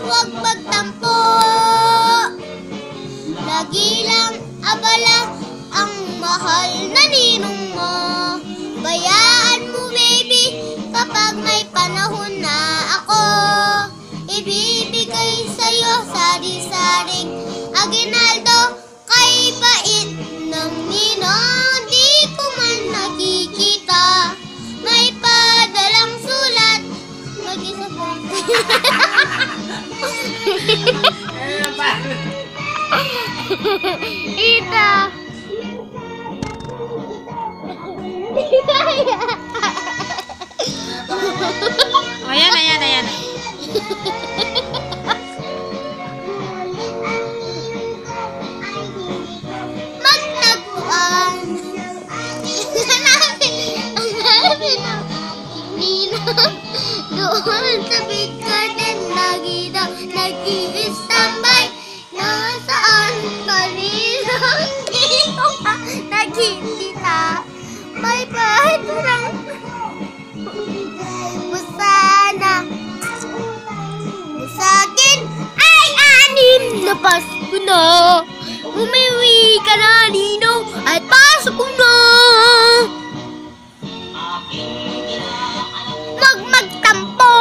Huwag magtampo. Lagi lang abala ang mahal na ninong mo. Bayaan mo baby, kapag may panahon na ako ibibigay sa'yo sari-saring aginaldo. Kay bait ng ninong, di ko man nakikita. May padalang sulat, mag-isa po. Ito. Ayan. Magtagpuan. Hanapin ang ninong. Doon sa big garden, lagi daw nag-i-standby. Nasaan ka ninong? Di ko pa nakikita. May padalang busana. Busagin ay anim na Pasko na. Umiwi ka na ninong at pasok na. Magtampo.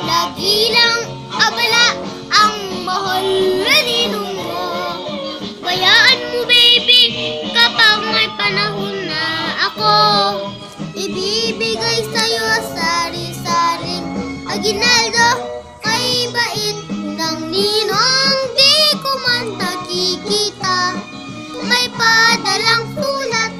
Lagi lang abala ang mahal na ninong mo. Bayaan mo baby, kapag may panahon na ako ibibigay sa'yo sari-saring aginaldo. Kay bait ng ninong, di ko man nakikita. May padalang sulat,